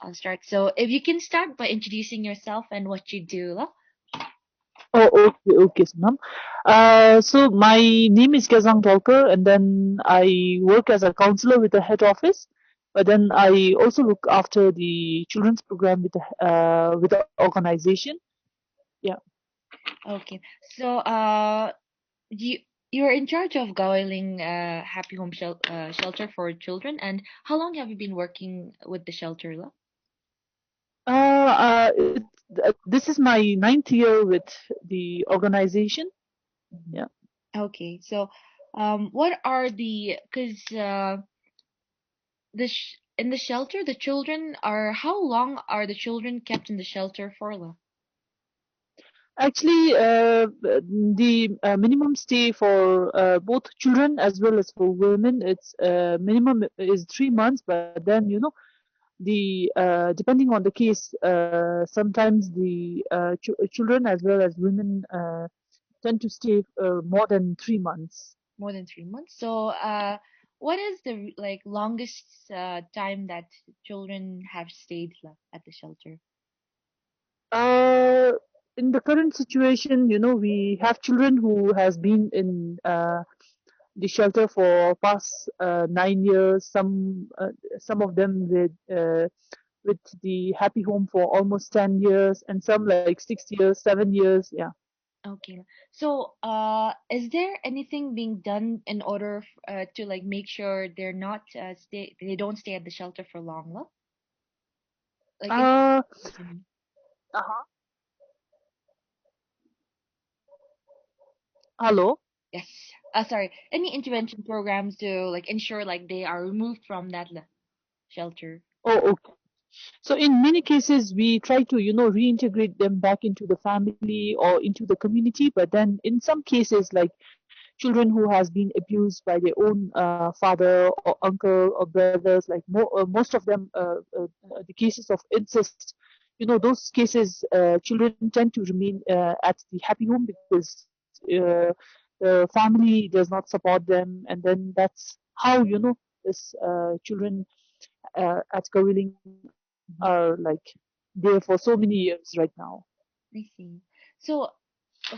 I'll start. So if you can start by introducing yourself and what you do, lah. Oh, okay, Sonam. So my name is Kesang Dolkar, and then I work as a counselor with the head office. But then I also look after the children's program with the organization. Yeah. Okay. So you you're in charge of Gawaling Happy Home Shelter for children, and how long have you been working with the shelter, lah? This is my ninth year with the organization. Mhm. Yeah. Okay. So what are the because in the shelter the children are how long are the children kept in the shelter for, lah? Actually, the minimum stay for both children as well as for women, it's minimum is 3 months. But then the depending on the case, sometimes the children as well as women tend to stay more than 3 months. More than 3 months. So, what is the like longest time that children have stayed at the shelter? Uh, in the current situation, we have children who has been in the shelter for past 9 years. Some of them with the happy home for almost 10 years, and some like 6 years, 7 years. Yeah. Okay. So, is there anything being done in order to like make sure they don't stay at the shelter for long, like in Uh, Mhm. uh-huh. Hello. Yes. Sorry. Any intervention programs to like ensure like they are removed from that shelter? Oh, okay. So in many cases, we try to, reintegrate them back into the family or into the community. But then in some cases, like children who has been abused by their own father or uncle or brothers, like most of them, the cases of incest, those cases, children tend to remain at the happy home because uh, the family does not support them. And then that's how, this children at Kawiling Mhm. are like there for so many years right now. I see. So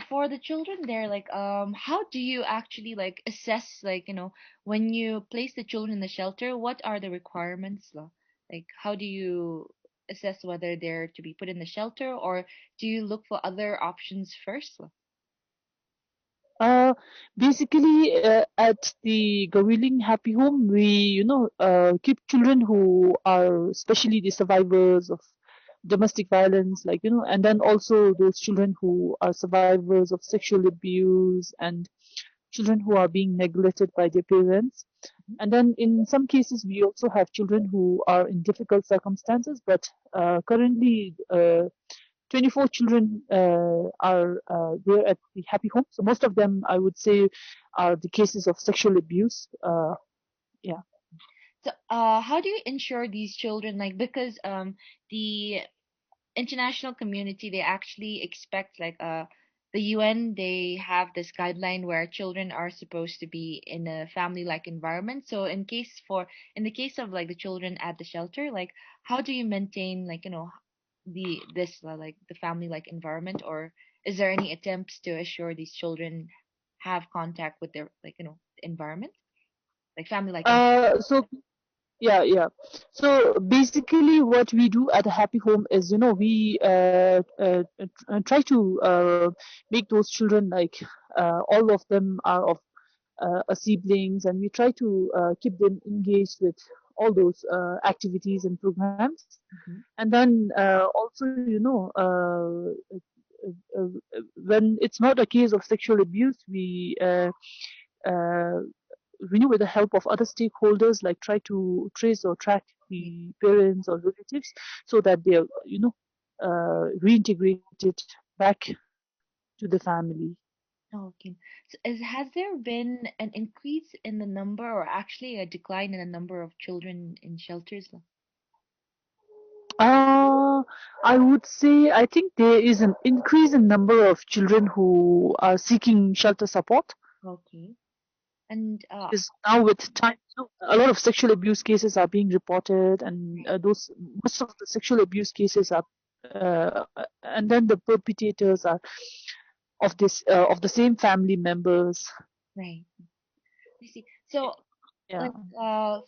for the children there, like how do you actually like assess like, when you place the children in the shelter, what are the requirements, like how do you assess whether they're to be put in the shelter, or do you look for other options first, Uh, Basically, at the Gawiling Happy Home, we, keep children who are especially the survivors of domestic violence, like, and then also those children who are survivors of sexual abuse and children who are being neglected by their parents. Mhm. And then in some cases, we also have children who are in difficult circumstances, but currently, 24 children are there at the happy home. So most of them, I would say, are the cases of sexual abuse. Yeah. So how do you ensure these children, like, because the international community, they actually expect like the UN, they have this guideline where children are supposed to be in a family like environment. So in the case of like the children at the shelter, like how do you maintain like like the family like environment, or is there any attempts to assure these children have contact with their like environment, like family like So yeah. So basically, what we do at a happy home is, we try to make those children like all of them are of siblings, and we try to keep them engaged with all those activities and programs. environment? And then also, when it's not a case of sexual abuse, uh, we with the help of other stakeholders, like try to trace or track the parents or relatives so that they're, reintegrated back to the family. Okay. So has there been an increase in the number, or actually a decline in the number of children in shelters? Uh, I would say I think there is an increase in number of children who are seeking shelter support. Okay. And because now with time, a lot of sexual abuse cases are being reported, and right, those most of the sexual abuse cases are, and then the perpetrators are of the same family members. right. I see. So Yeah. like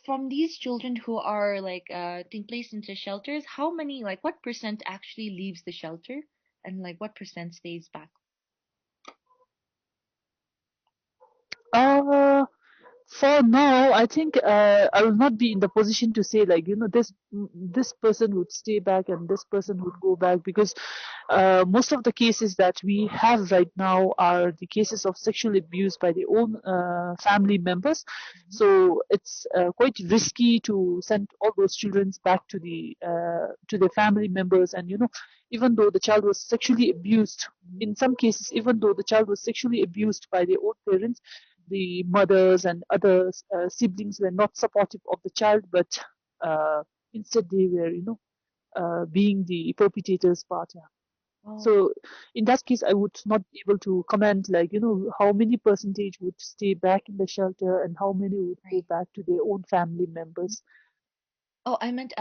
from these children who are like being placed into shelters, how many like what percent actually leaves the shelter and like what percent stays back? Uh, For now, I think I will not be in the position to say like this person would stay back and this person would go back, because most of the cases that we have right now are the cases of sexual abuse by their own family members. Mhm. So it's quite risky to send all those children back to their family members. And even though the child was sexually abused, Mhm. in some cases, even though the child was sexually abused by their own parents, the mothers and other siblings were not supportive of the child, but uh, instead they were, being the perpetrators part. Yeah. Oh, So in that case, I would not be able to comment like, how many percentage would stay back in the shelter and how many would go right. back to their own family members. Oh, I meant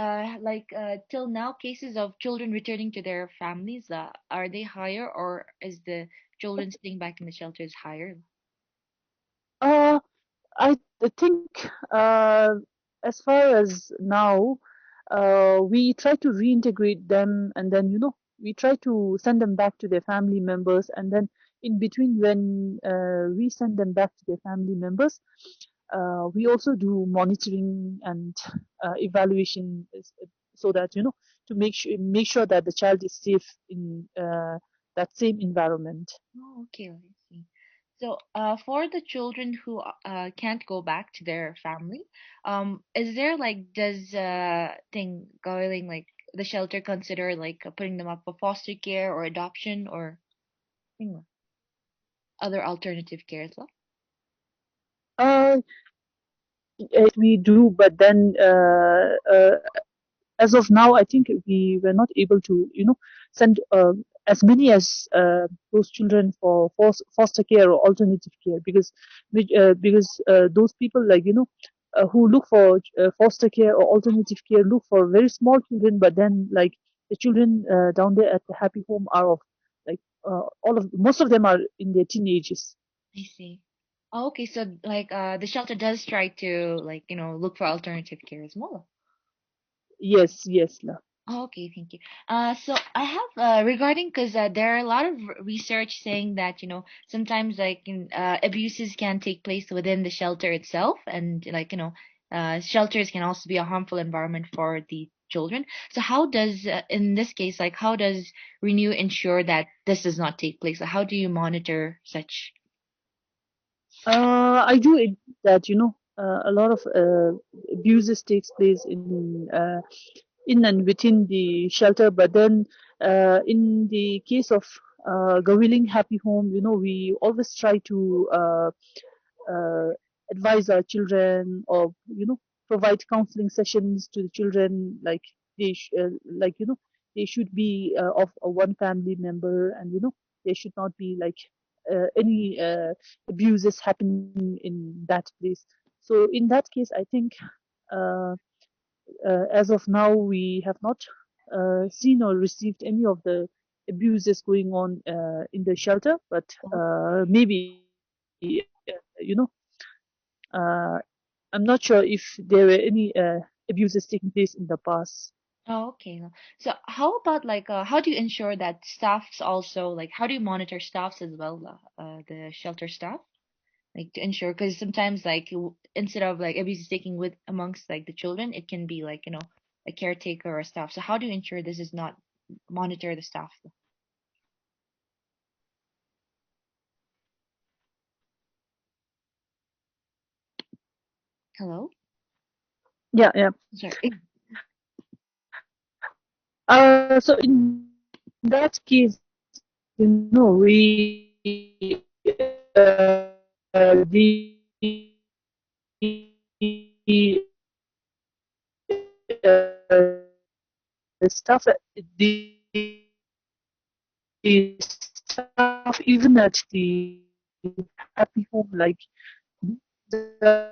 like till now cases of children returning to their families, are they higher or is the children staying back in the shelters higher? Uh, I think as far as now, we try to reintegrate them, and then we try to send them back to their family members, and then in between when we send them back to their family members, we also do monitoring and evaluation, so that to make sure that the child is safe in that same environment. Oh, okay, I see. So, for the children who can't go back to their family, is there like does thing going like the shelter consider like putting them up for foster care or adoption or thing, other alternative care as well? Uh, we do, but then as of now, I think we were not able to, send as many as those children for foster care or alternative care, because those people, like who look for foster care or alternative care, look for very small children, but then like the children down there at the happy home are of like all of most of them are in their teenagers. I see. Oh, okay, so like the shelter does try to like look for alternative care as well. Yes, yes, la. Oh, okay, thank you. So I have regarding because there are a lot of research saying that sometimes like abuses can take place within the shelter itself, and like shelters can also be a harmful environment for the children. So how does in this case like how does Renew ensure that this does not take place? Like, how do you monitor such? I do agree that a lot of abuses takes place in and within the shelter, but then in the case of Gawiling Happy Home, we always try to uh, advise our children, or provide counseling sessions to the children, like like they should be of a one family member, and there should not be like any abuses happening in that place. So in that case, I think uh, as of now we have not seen or received any of the abuses going on in the shelter, but Oh, maybe uh, I'm not sure if there were any abuses taking place in the past. oh, okay. No. So how about like how do you ensure that staffs also like how do you monitor staffs as well, the shelter staff? Like to ensure because sometimes like instead of like abuse is taking with amongst like the children it can be like a caretaker or staff, so how do you ensure this is not monitor the staff? Hello, Yeah, yeah. sorry. So in that case, we the staff, even at the happy home, like uh,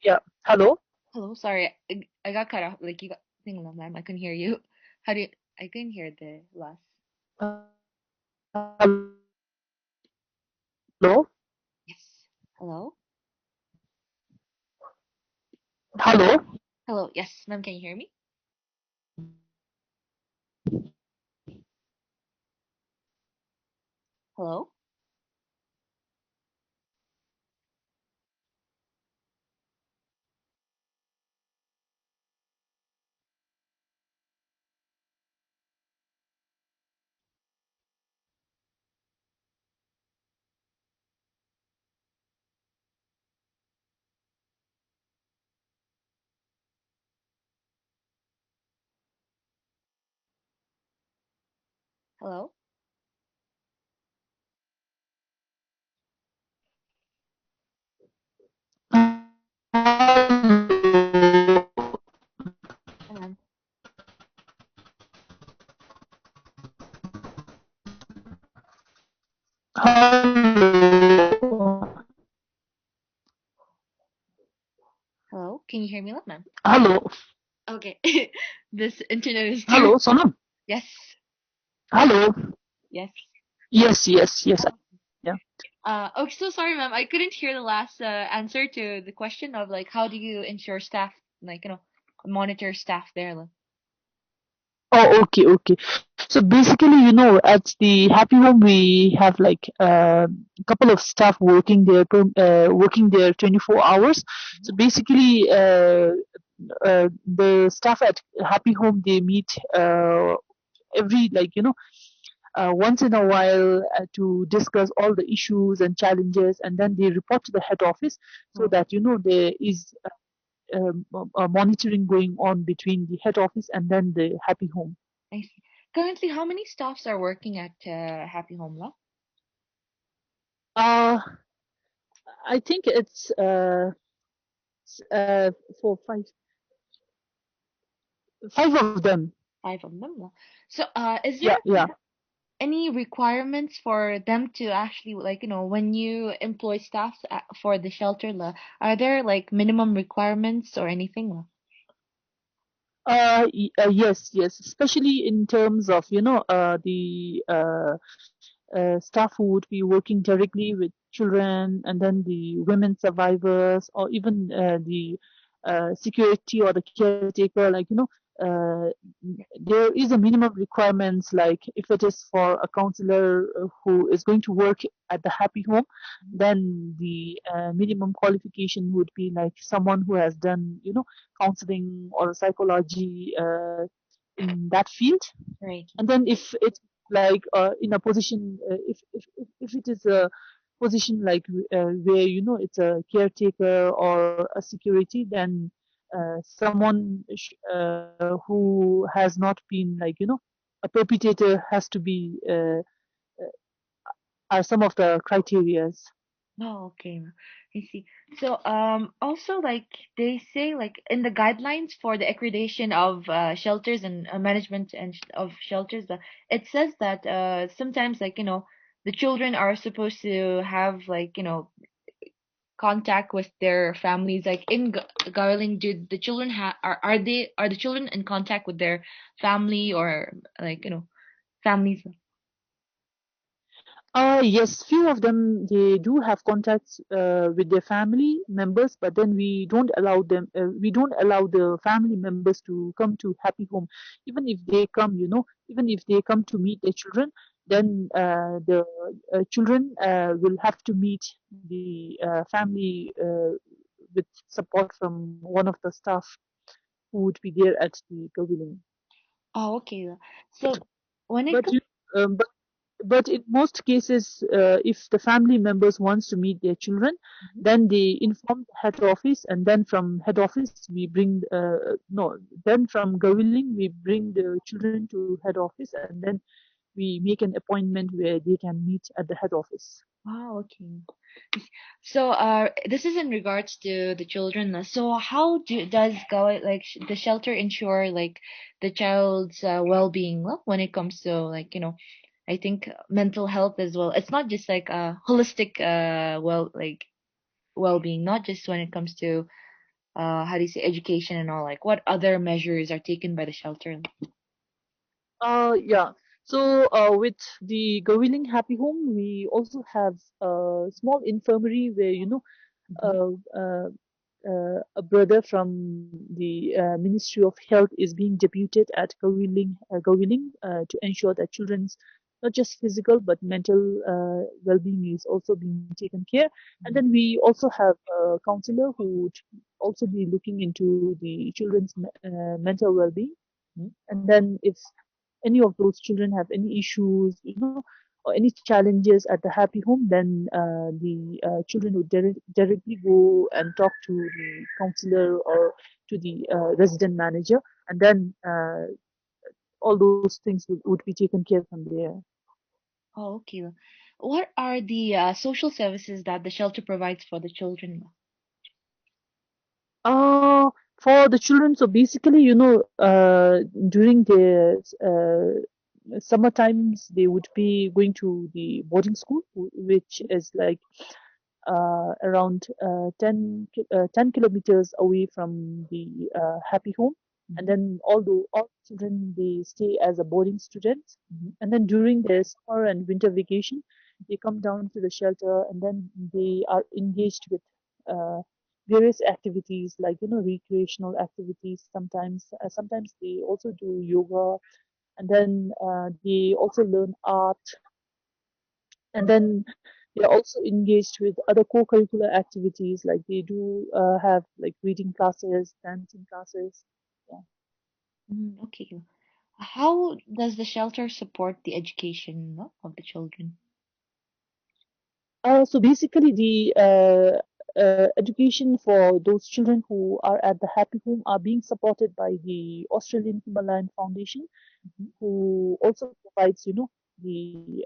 yeah. Hello. Hello, sorry, I got cut off. Like you got thing long ma'am. I couldn't hear you. How do you? I couldn't hear the last. Hello. Yes. Hello. Hello. Hello. Yes, ma'am. Can you hear me? Hello. Hello. Hi, ma'am. Hello. Hello. Can you hear me, ma'am? Hello. Okay. This internet is terrible. Hello, Sonam. Yes. Hello. Yes. Yes, yes, yes. Oh. Yeah. Oh, so sorry, ma'am. I couldn't hear the last answer to the question of like how do you ensure staff, like monitor staff there. Oh, okay, okay. So basically, at the Happy Home, we have like a couple of staff working there 24 hours. So basically, the staff at Happy Home, they meet every, once in a while, to discuss all the issues and challenges, and then they report to the head office, so Oh, that there is monitoring going on between the head office and then the Happy Home. I see. Currently, how many staffs are working at Happy Home Law? Uh, I think it's four, five of them. Five of them. Law. So, is Yeah, there yeah. any requirements for them to actually, like, when you employ staff for the shelter law, are there like minimum requirements or anything law? Yes, yes. Especially in terms of the staff who would be working directly with children, and then the women survivors, or even the security or the caretaker. Uh, there is a minimum requirements, like if it is for a counselor who is going to work at the Happy Home, Mhm. then the minimum qualification would be like someone who has done counseling or psychology in that field. Right. And then if it's like in a position, if it is a position like where it's a caretaker or a security, then someone who has not been, a perpetrator has to be, are some of the criterias. Oh, okay. I see. So, also like they say like in the guidelines for the accreditation of shelters and management and of shelters, it says that sometimes like the children are supposed to have like contact with their families. Like in Garling, do the children are the children in contact with their family or like families? Yes, few of them, they do have contacts with their family members, but then we don't allow the family members to come to Happy Home. Even if they come, even if they come to meet their children, then the children will have to meet the family with support from one of the staff who would be there at the Gaviling. Oh, okay. So when it But comes. but in most cases, if the family members wants to meet their children, then they inform the head office, and then from head office we bring no then from Gaviling we bring the children to head office, and then we make an appointment where they can meet at the head office. Oh, okay. So, this is in regards to the children. So, how does go like the shelter ensure like the child's well-being when it comes to like I think mental health as well. It's not just like holistic well-being, not just when it comes to how do you say education and all. Like, what other measures are taken by the shelter? Yeah. So, with the Gawilling Happy Home, we also have a small infirmary where, Mm-hmm. uh, uh, a brother from the Ministry of Health is being deputed at Gawilling to ensure that children's not just physical but mental well-being is also being taken care. And then we also have a counselor who would also be looking into the children's mental well-being. And then if any of those children have any issues, or any challenges at the happy home, then the children would directly go and talk to the counselor or to the resident manager, and then all those things would be taken care from there. Oh, okay. What are the social services that the shelter provides for the children? Uh, for the children, so basically, during the summer times, they would be going to the boarding school, which is like around 10 kilometers away from the happy home. And Mm-hmm. then although all children, they stay as a boarding students, and then during their summer and winter vacation, they come down to the shelter, and then they are engaged with uh, various activities like recreational activities. Sometimes they also do yoga, and then they also learn art, and then they're also engaged with other co-curricular activities, like they do have like reading classes, dancing classes. Yeah. Okay. How does the shelter support the education of the children? So basically, the education for those children who are at the Happy Home are being supported by the Australian Himalayan Foundation, Mhm. who also provides, the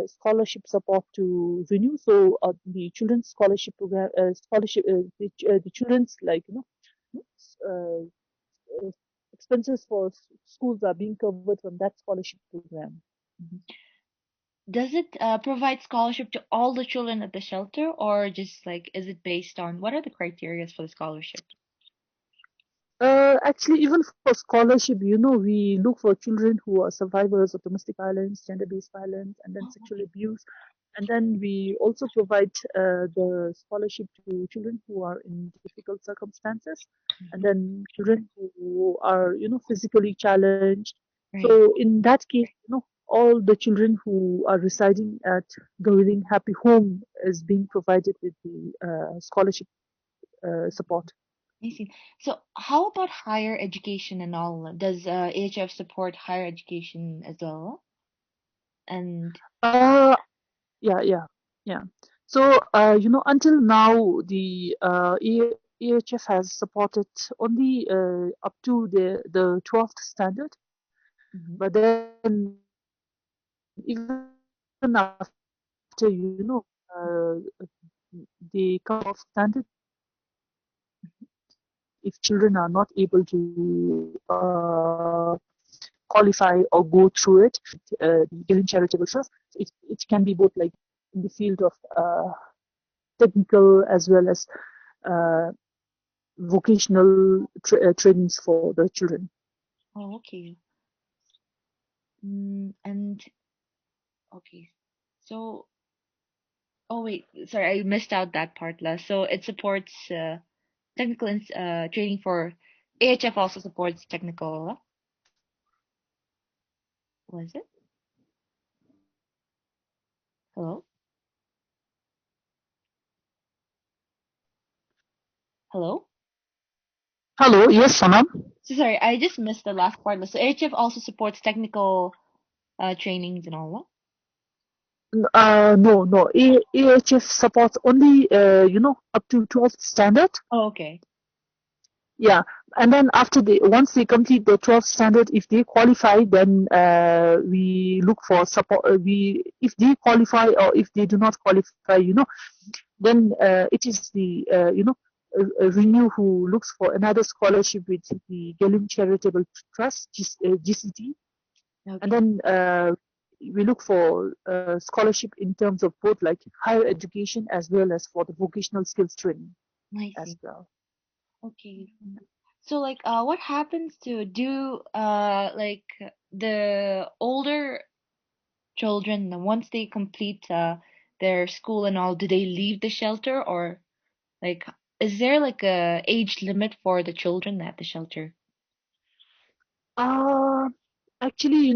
scholarship support to Renew. So the children's scholarship program, the children's, like uh, uh, expenses for schools are being covered from that scholarship program. Mhm. Does it provide scholarship to all the children at the shelter, or just like is it based on what are the criteria for the scholarship? Actually, even for scholarship, we look for children who are survivors of domestic violence, gender-based violence, and then Oh, sexual okay. abuse. And then we also provide the scholarship to children who are in difficult circumstances, and Hmm. then children who are, physically challenged. Right. So in that case, all the children who are residing at Gawilling Happy Home is being provided with the scholarship support. I see. So, how about higher education and all? Does AHF support higher education as well? And Uh, Yeah. So, until now, the AHF has supported only up to the 12th standard. Mhm. But then, even after, they come off standard if children are not able to qualify or go through it, the Giving Charitable Trust. It can be both like in the field of technical as well as uh, vocational trainings for the children. Oh, okay. And okay. So, oh wait, sorry, I missed out that part, La. So it supports technical training for AHF also supports technical, was it? Hello? Hello? Hello, yes, Sonam. So sorry, I just missed the last part. La. So AHF also supports technical trainings and all that? No, no. AHF supports only, up to 12th standard. Oh, okay. Yeah, And then after they once they complete the 12th standard, if they qualify, then we look for support. We If they qualify or if they do not qualify, then it is the Renew who looks for another scholarship with the Galim Charitable Trust, GCT, and Okay. then we look for scholarship in terms of both like higher education as well as for the vocational skills training I as see. well. Okay. So like what happens to do like the older children once they complete their school and all, do they leave the shelter or like is there like a age limit for the children at the shelter? Uh, Actually,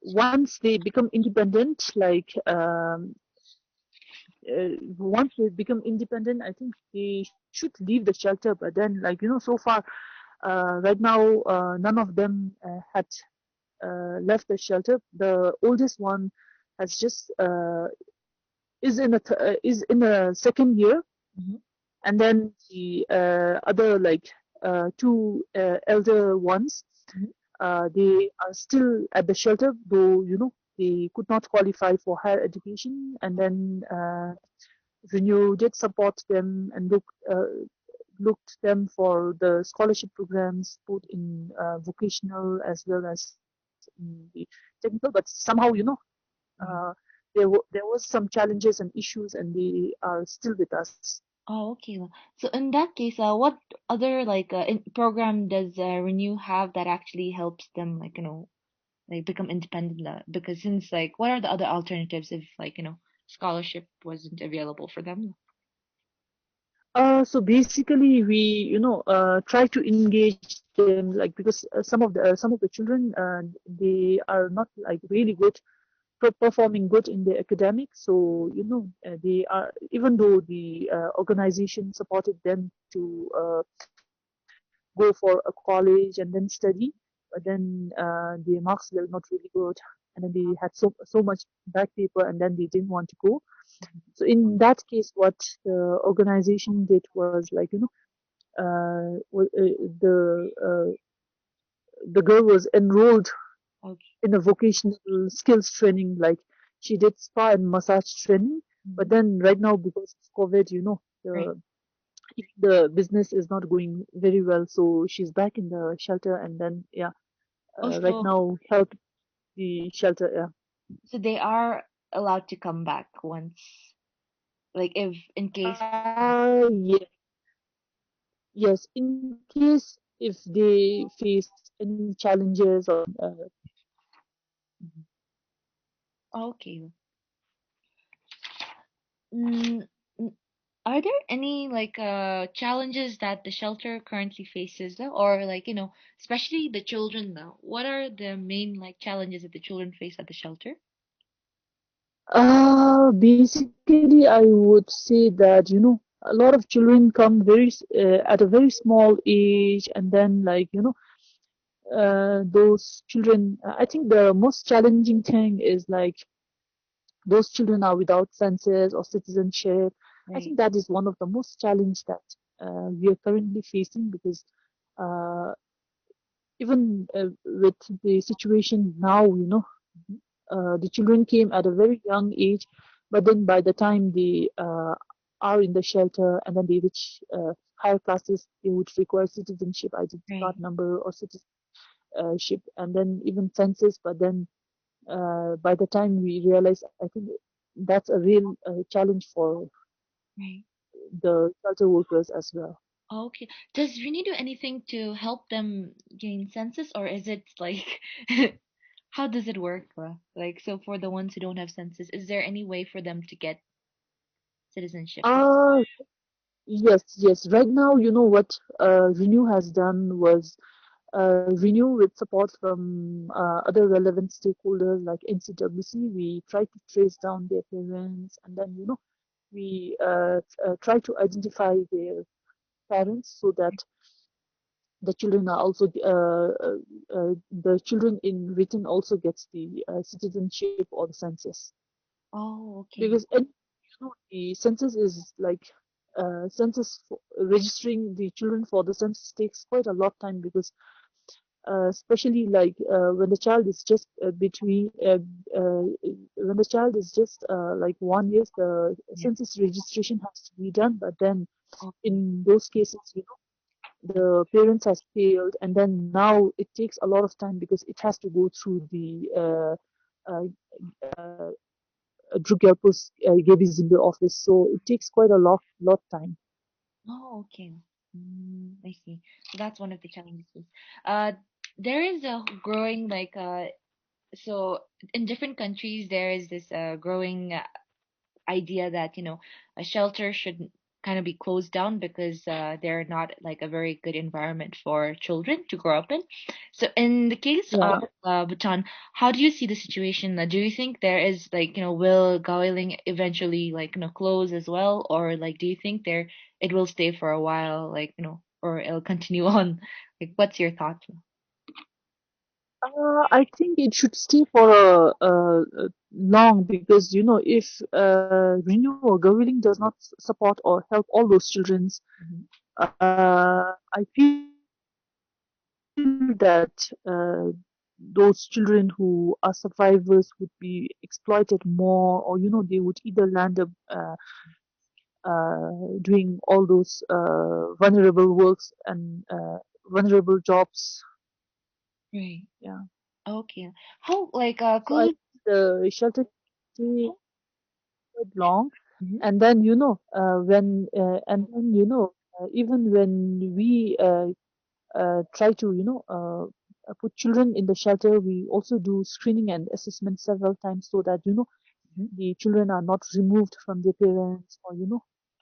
once they become independent, once they become independent, I think they should leave the shelter. But then, so far, right now, none of them had left the shelter. The oldest one has just is in a second year, Hmm. and then the other two elder ones, Hmm. they are still at the shelter, though they could not qualify for higher education. And then Renew did support them and looked them for the scholarship programs, both in vocational as well as in the technical. But somehow, Hmm. there was some challenges and issues, and they are still with us. Oh, okay. So in that case, what other like program does Renew have that actually helps them like like become independent? Because since like what are the other alternatives if like scholarship wasn't available for them? So basically, we try to engage them, like, because some of the children, they are not like really good, performing good in their academics. So they are, even though the organization supported them to go for a college and then study, but then their marks were not really good, and then they had so much back paper, and then they didn't want to go. So in that case, what the organization did was like, the girl was enrolled Okay. in a vocational skills training, like she did spa and massage training. Hmm. But then right now, because of COVID, Right. the business is not going very well, so she's back in the shelter. And then yeah, Oh, right now help the shelter. Yeah. so they are allowed to come back once, like if in case. Yeah, yes, in case if they face any challenges or Mhm. Okay. Mm, mm, are there any like challenges that the shelter currently faces though? Or like, especially the children though? What are the main like challenges that the children face at the shelter? basically, I would say that, a lot of children come at a very small age, and then, those children, I think the most challenging thing is like those children are without senses or citizenship. I Right, think that is one of the most challenge that we are currently facing, because uh, even with the situation now, mhm, the children came at a very young age, but then by the time they are in the shelter and then they reach higher classes, they would require citizenship identity card right, number or citizenship, and then even census. But then by the time we realize, I think that's a real challenge for right. the shelter workers as well. Okay. Does Rini do anything to help them gain census, or is it like how does it work? Like, so for the ones who don't have census, is there any way for them to get citizenship? Uh, yes, yes. Right now, what Renew has done was Renew, with support from other relevant stakeholders like NCWC. We try to trace down their parents, and then we try to identify their parents, so that the children are also the children in written also gets the citizenship or the census, Oh, okay. because the census is like registering the children for the census takes quite a lot time because especially like when the child is just when the child is just like 1 year, the Yeah. census registration has to be done. But then Okay. in those cases, the parents has failed, and then now it takes a lot of time because it has to go through the uh, uh, Drugyapus Gebizimbe office, so it takes quite a lot time. Oh, okay. I see. So that's one of the challenges. Uh, there is a growing so in different countries there is this growing idea that a shelter should kind of be closed down because they're not like a very good environment for children to grow up in. So in the case of Yeah. Bhutan, how do you see the situation? Do you think there is like will Gaoiling eventually like close as well, or like do you think there it will stay for a while, like or it'll continue on? Like, what's your thought? I think it should stay for a long because if Renew or Governing does not support or help all those children, Mhm. I feel that those children who are survivors would be exploited more, or they would either land up doing all those vulnerable works and vulnerable jobs. Right. Yeah. Okay. How like So I close? think the shelter stay quite long, Mhm. and then when and then even when we try to put children in the shelter, we also do screening and assessment several times so that Mhm. the children are not removed from their parents, or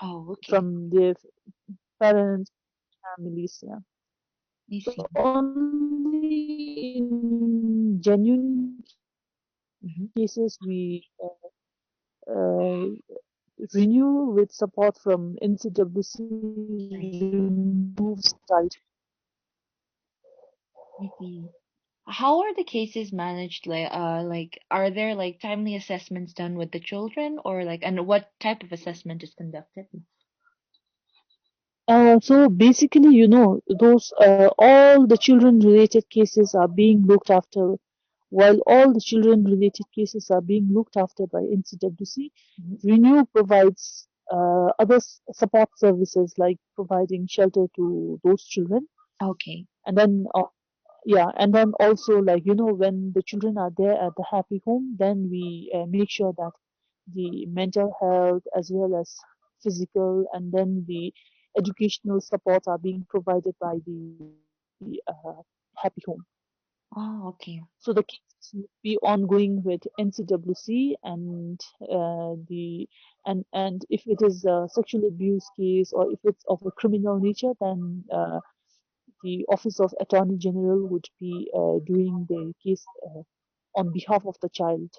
Oh, okay. from their parents families. Yeah. I So see. only in genuine Mm-hmm. cases we renew with support from NCWC I see. removes child. I see. How are the cases managed? Like are there like timely assessments done with the children or like and what type of assessment is conducted? So basically, those all the children related cases are being looked after. While all the children related cases are being looked after by NCWC, Mhm. Renew provides other support services like providing shelter to those children. Okay. And then yeah, and then also, like when the children are there at the happy home, then we make sure that the mental health as well as physical and then the educational supports are being provided by the happy home. Oh, okay. So the cases would be ongoing with NCWC, and the and if it is a sexual abuse case or if it's of a criminal nature, then the Office of Attorney General would be doing the case on behalf of the child.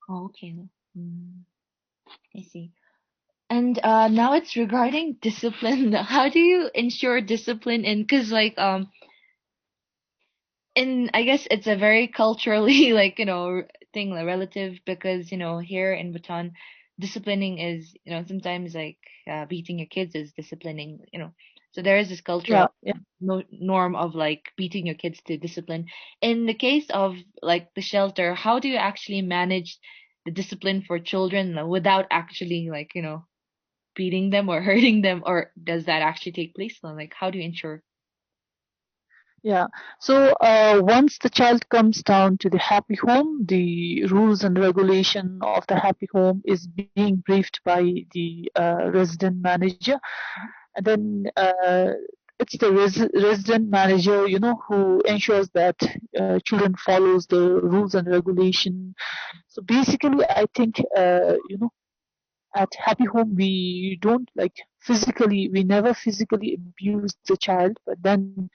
Oh, okay. Mm, I see. And now it's regarding discipline. How do you ensure discipline in, because and I guess it's a very culturally thing, like relative, because here in Bhutan, disciplining is sometimes like beating your kids is disciplining. So there is this cultural Yeah, yeah, no norm of like beating your kids to discipline. In the case of like the shelter, how do you actually manage the discipline for children without actually beating them or hurting them, or does that actually take place? Like how do you ensure? yeah. So once the child comes down to the happy home, the rules and regulation of the happy home is being briefed by the resident manager, and then it's the resident manager, who ensures that children follows the rules and regulation. So basically, I think at happy home we don't like physically, we never physically abuse the child, but then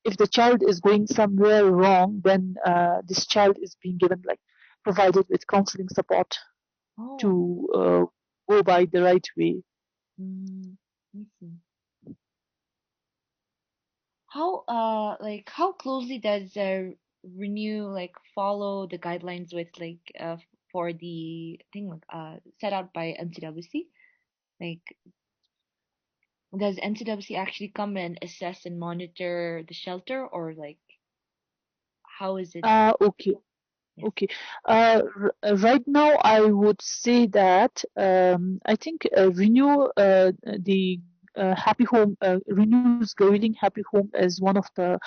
if the child is going somewhere wrong, then this child is being given like provided with counseling support Oh. to go by the right way. I see. How how closely does Renew like follow the guidelines with for the thing set out by NCWC? Like Does NCWC actually come and assess and monitor the shelter, or like how is it? Okay. Yes. Okay. Right now, I would say that I think Renew, the Happy Home, Renew's Goiling Happy Home is one of the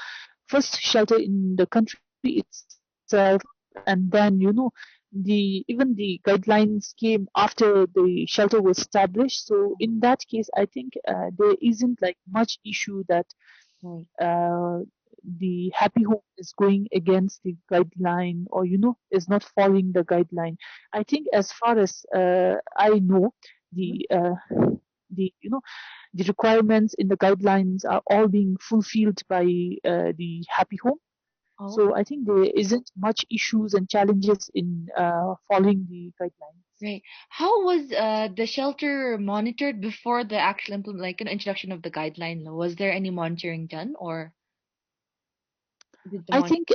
first shelter in the country itself. And then, the even the guidelines came after the shelter was established. So in that case, I think there isn't like much issue that Right. uh, the happy home is going against the guideline, or is not following the guideline. I think as far as I know, Mhm. the the requirements in the guidelines are all being fulfilled by the happy home. Oh, So I think there isn't much issues and challenges in following the guidelines. great. How was the shelter monitored before the actual like an introduction of the guideline law? Was there any monitoring done, or did the I monitor? think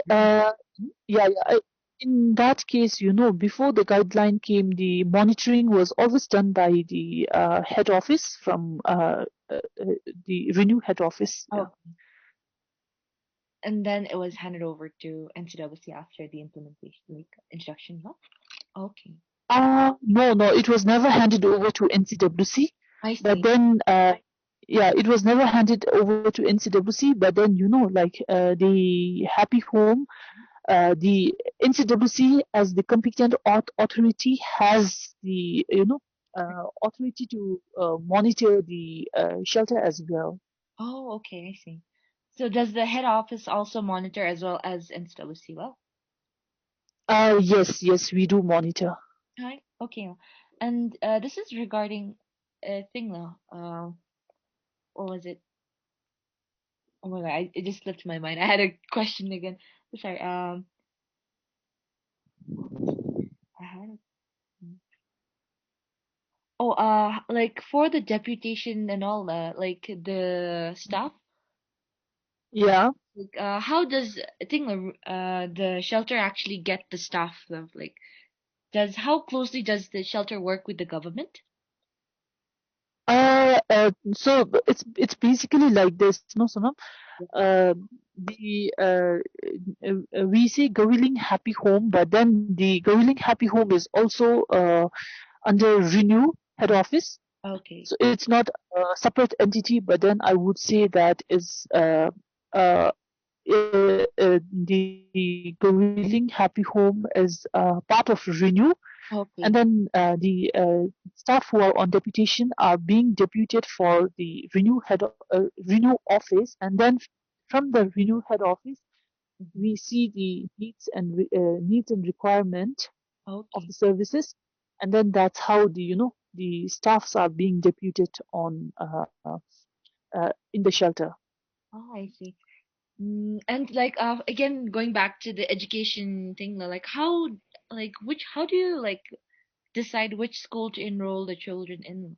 in that case, before the guideline came, the monitoring was always done by the head office from the Renew head office. Yeah. Oh, and then it was handed over to NCWC after the implementation, like introduction law. Okay, No, no, it was never handed over to NCWC. I But see. then, yeah, it was never handed over to NCWC. But then, like the Happy Home, the NCWC as the competent authority has the authority to monitor the shelter as well. Oh, okay, I see. So does the head office also monitor as well as NCWC? Well, Yes, yes, we do monitor. hi. Okay, and this is regarding a thing now. What was it? Oh my God, it just slipped my mind. I had a question again. Sorry. What was it? I had it. Oh, like for the deputation and all, like the staff, Yeah. like, how does I think the shelter actually get the staff? Like, does how closely does the shelter work with the government? So it's basically like this, no, Sonam. Yeah. The We say Gawiling Happy Home, but then the Gawiling Happy Home is also under Renew head office. Okay. So it's not a separate entity, but then I would say that is the Gawiling Happy Home is part of Renew, and Okay. then the staff who are on deputation are being deputed for the Renew office, and then from the Renew head office Mhm. we see the needs and requirement of Okay. the services, and then that's how the staffs are being deputed on in the shelter. Oh, I see. And like again going back to the education thing, like how like which how do you like decide which school to enroll the children in?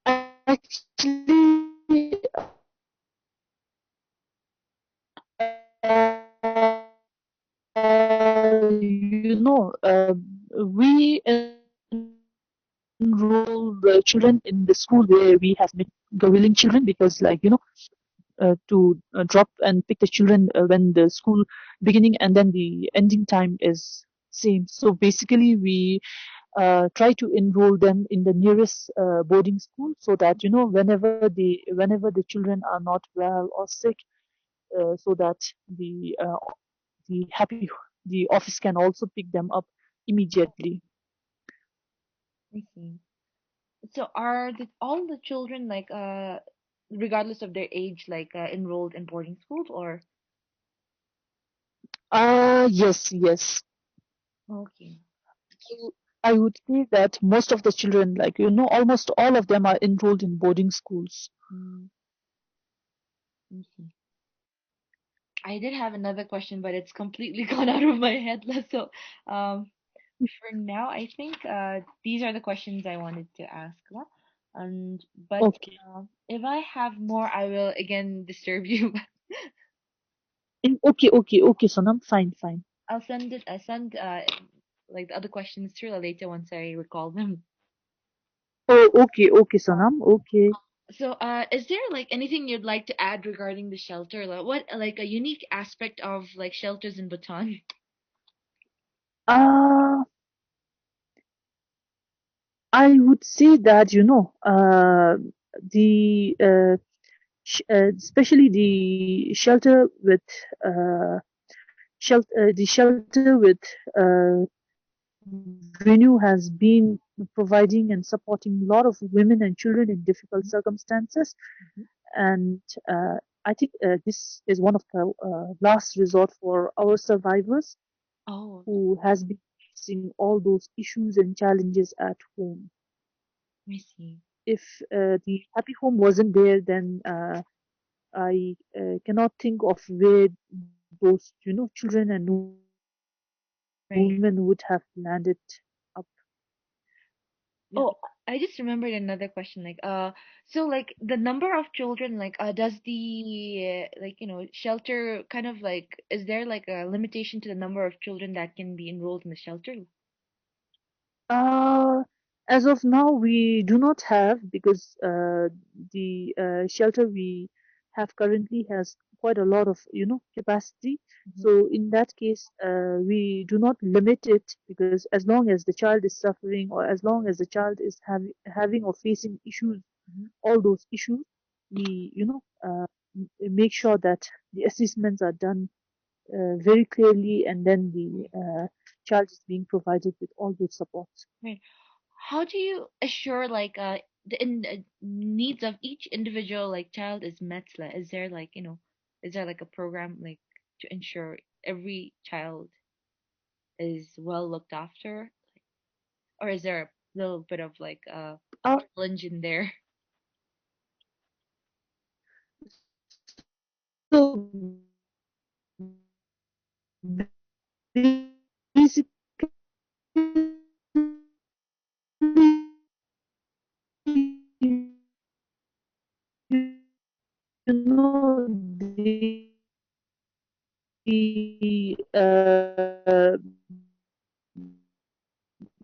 Actually, we enroll the children in the school where we have met Gawilling children, because to drop and pick the children when the school beginning and then the ending time is same. So basically we try to enroll them in the nearest boarding school, so that whenever the children are not well or sick, so that the uh, the office can also pick them up immediately. I see. So are all the children like regardless of their age like enrolled in boarding schools or Yes, yes. okay. So I would say that most of the children, like almost all of them are enrolled in boarding schools. Mm, I see. I did have another question, but it's completely gone out of my head. So, um, for now, I think these are the questions I wanted to ask. And but Okay. if I have more, I will again disturb you. Okay, okay, okay, Sonam, fine, fine. I'll send it. I send like the other questions through later once I recall them. Oh, okay, okay, Sonam. Okay. So, is there like anything you'd like to add regarding the shelter? Like, what like a unique aspect of like shelters in Bhutan? Uh, I would say that, the especially the shelter with Venue has been providing and supporting a lot of women and children in difficult Mhm, circumstances. mhm. And I think this is one of the last resort for our survivors Oh, who has been facing all those issues and challenges at home. let me see. If the happy home wasn't there, then I cannot think of where those, children and women would have landed Right. up. Yeah. Oh, I just remembered another question. So like the number of children, does the like shelter kind of like is there like a limitation to the number of children that can be enrolled in the shelter? Uh, as of now, we do not have because the shelter we have currently has quite a lot of capacity. Mm-hmm, So in that case, we do not limit it because as long as the child is suffering or as long as the child is having or facing issues, hmm. all those issues, we make sure that the assessments are done very clearly, and then the Right. child is being provided with all those supports. Right. How do you assure the needs of each individual like child is met? Like, is there like is there like a program like to ensure every child is well looked after, or is there a little bit of like a Uh, challenge in there?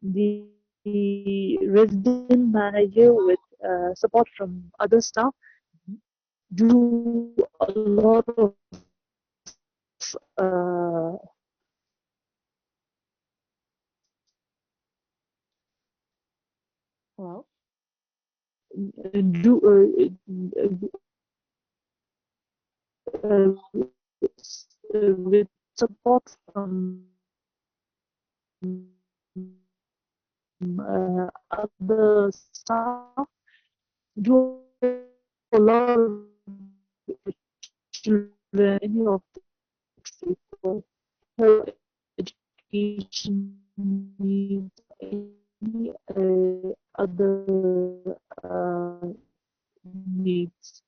the resident manager with support from other staff Mhm. do a lot of Hello? do with support from other staff do a lot of children any of the her education needs, any other needs.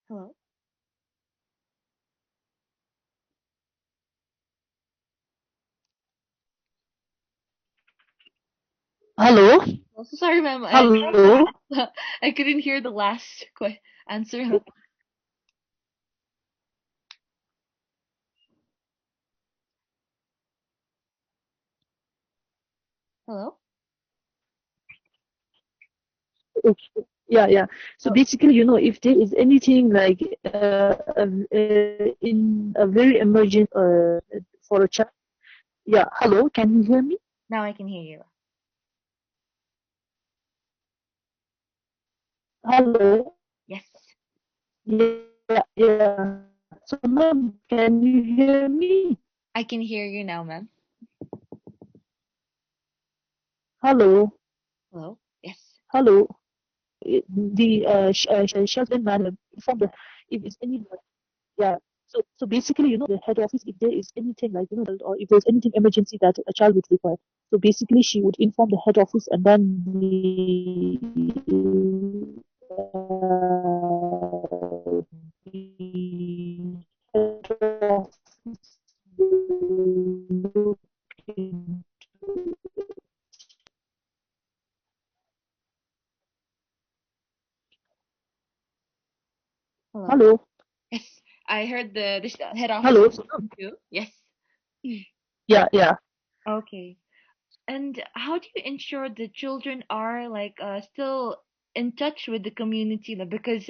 Hello? Hello, Oh, so sorry, ma'am. hello. I couldn't hear the last answer. Hello? Okay. Yeah, yeah. So Oh, basically, if there is anything like in a very emergent for a child. Yeah. Hello. Can you hear me? now I can hear you. Hello. Yes, Yeah, yeah. So ma'am, can you hear me? I can hear you now, ma'am. Hello. Hello? Yes. Hello. The shelter manager informed that if it's any, yeah. So basically, the head office, if there is anything like, or if there's anything emergency that a child would require, so basically she would inform the head office, and then the head office will look into. Hello. Hello, Yes, I heard the head office hello. too. Yes. Yeah, yeah. Okay. And how do you ensure the children are like still in touch with the community? Like, because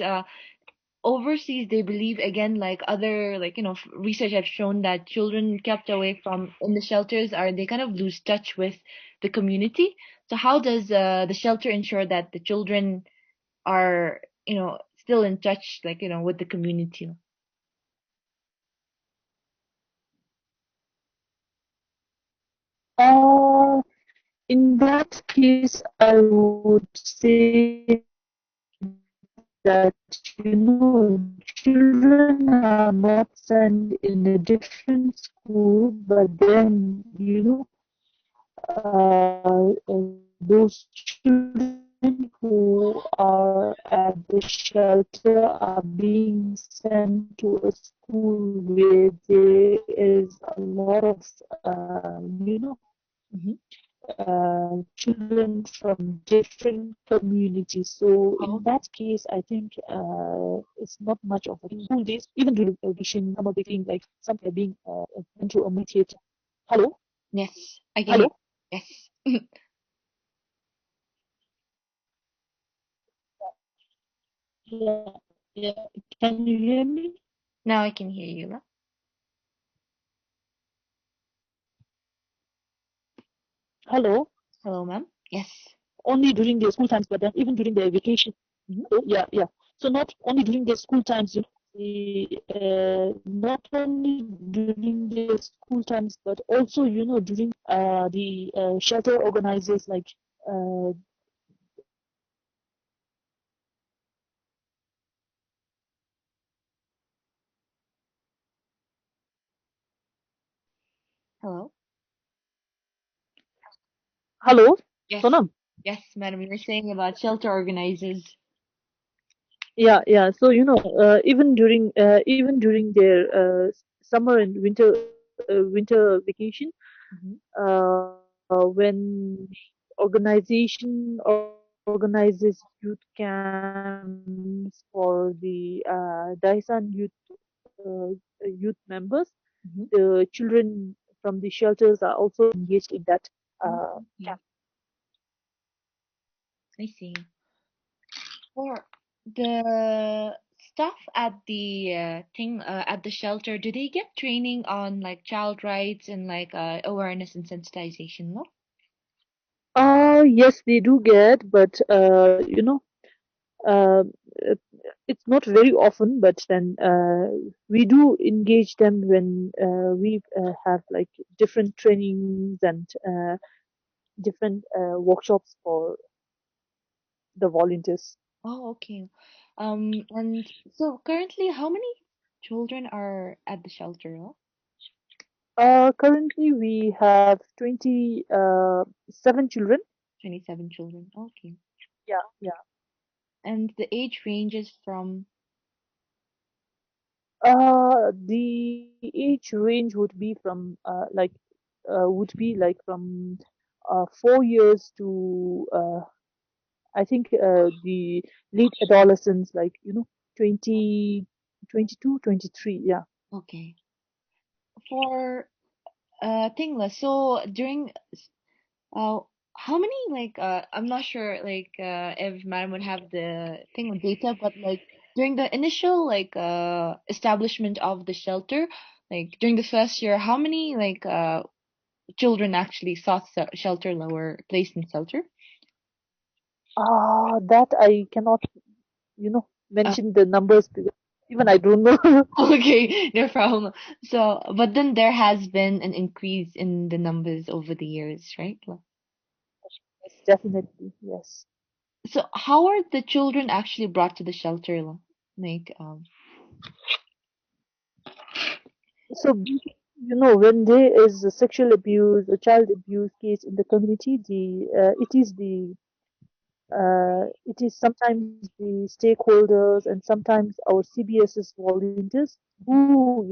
overseas they believe again like other like research have shown that children kept away from in the shelters are they kind of lose touch with the community. So how does the shelter ensure that the children are still in touch like with the community? Uh, in that case, I would say that, children are not sent in a different school, but then, those children who are at the shelter are being sent to a school where there is a lot of, Hmm. children from different communities. So in Oh, that case, I think it's not much of a school days, even during vacation, summer vacation, like some are being went to a movie theater. Hello, yes, I can hear. hello. Yes. Yeah, yeah. Can you hear me? Now I can hear you. Hello. Hello, ma'am. Yes. Only during their school times, but then even during their vacation. Mhm. Oh, yeah, yeah. So not only during their school times, not only during their school times, but also, during the shelter organizers, like uh, Hello. hello, Yes. Sonam. Yes, madam. You were saying about shelter organizers. Yeah, yeah. So even during their summer and winter vacation, Hmm. when organizes youth camps for the Daisan youth members, Hmm. the children from the shelters are also engaged in that Oh, okay. camp. I see. For the staff at the thing at the shelter, do they get training on like child rights and like awareness and sensitization? No. Yes, they do get, but uh, it- it's not very often, but then we do engage them when we have like different trainings and different workshops for the volunteers. Oh, okay. And so currently, how many children are at the shelter? Oh? Currently, we have 27 children. 27 children. Okay. Yeah, yeah. And the age ranges from. The age range would be like from 4 years to I think the late adolescents, like 20, 22, 23. Yeah. Okay. For Tingla, so during uh how many like I'm not sure like if madam would have the thing on data, but like during the initial like establishment of the shelter, like during the first year, how many like children actually sought shelter or were placed in shelter? That I cannot, mention the numbers because even I don't know. Okay, no problem. So, but then there has been an increase in the numbers over the years, right? Yes, definitely. Yes. So, how are the children actually brought to the shelter? Like, So, when there is a sexual abuse, a child abuse case in the community, it is sometimes the stakeholders and sometimes our CBS's volunteers who,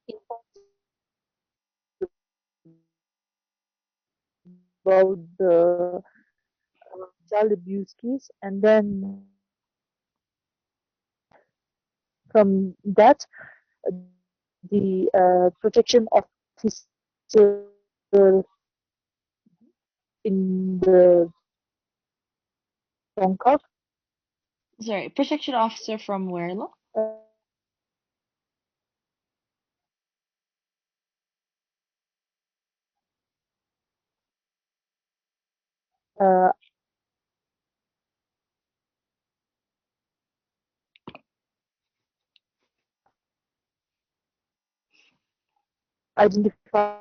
inform the parents about the child abuse case, and then from that, the protection officer in the Dolkar Sorry, protection officer from where, lo? uh, identifies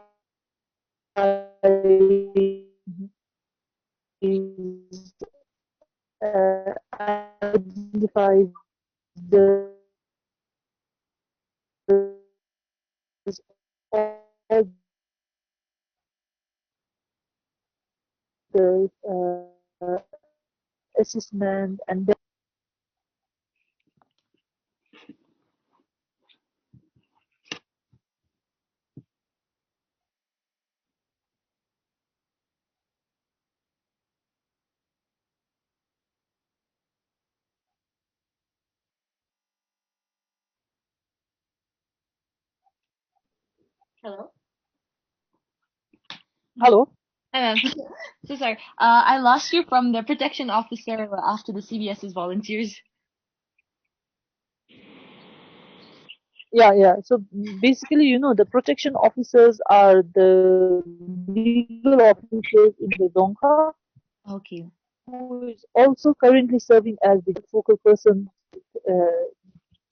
the all the assessment, and then Hello? hello. Um, so sorry. I lost you from the protection officer after the CBS's volunteers. Yeah, yeah. So basically, the protection officers are the legal officers in the Donka Okay. who is also currently serving as the focal person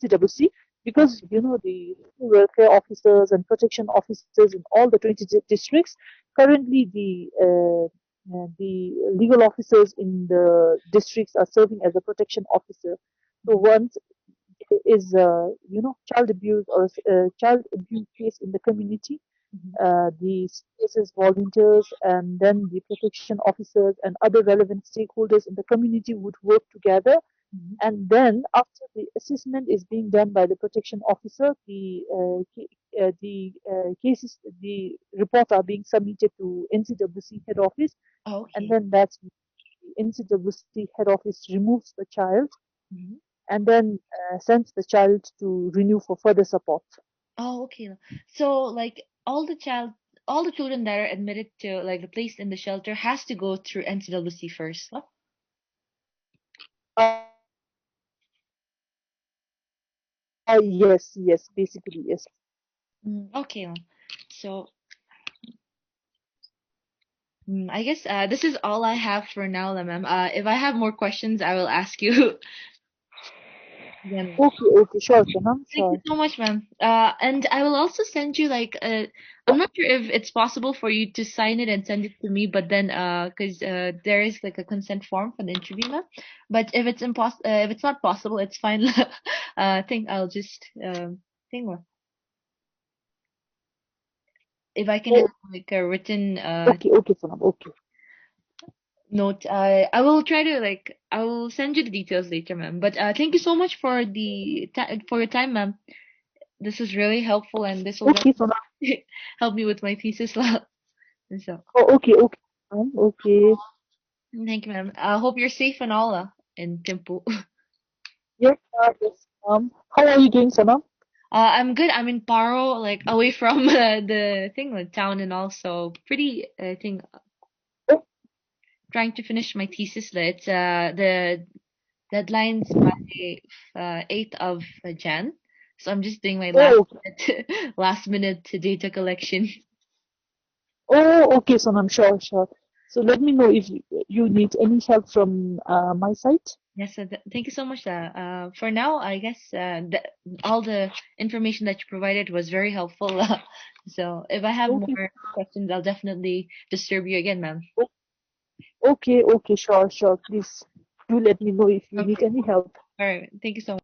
CWC, because the welfare officers and protection officers in all the 20 districts. Currently, the legal officers in the districts are serving as a protection officer. So once there is child abuse or child abuse case in the community, Mhm. the cases volunteers and then the protection officers and other relevant stakeholders in the community would work together, Mhm. and then after the assessment is being done by the protection officer, the reports are being submitted to NCWC head office, Oh, and okay. then that's the NCWC head office removes the child Mhm. and then sends the child to renew for further support. Oh, okay. So, like, all the children that are admitted to, like, the placed in the shelter has to go through NCWC first. Oh, Yes, yes, basically yes. okay. So, I guess this is all I have for now, ma'am. If I have more questions, I will ask you again. Okay, okay, sure, Sanam, Thank you sure. so much, ma'am. And I will also send you like I'm not sure if it's possible for you to sign it and send it to me, but then because there is like a consent form for the interview, ma'am. But if it's not possible, it's fine. I think I'll just think what if I can have Oh, like a written okay, okay, Sanam, okay. note. I will send you the details later, ma'am. But thank you so much for for your time, ma'am. This is really helpful, and this will Okay, Sanam. help me with my thesis. So, Oh, okay, okay, Sanam, okay. thank you, ma'am. I hope you're safe and all in Timpu. Yes, yes, how are you doing, Sanam? I'm good. I'm in Paro, like away from the thing, like town and all. So pretty, I think, Oh, trying to finish my thesis. It's the deadline's by 8th of Jan. So I'm just doing my oh, okay. last minute data collection. Oh, okay, Sonam, sure, sure. So let me know if you need any help from my side. Yes, so thank you so much. For now, I guess all the information that you provided was very helpful. So if I have Okay, more questions, I'll definitely disturb you again, ma'am. o- okay, okay, sure, sure. Please do let me know if you need Okay. any help. All right. Thank you so much.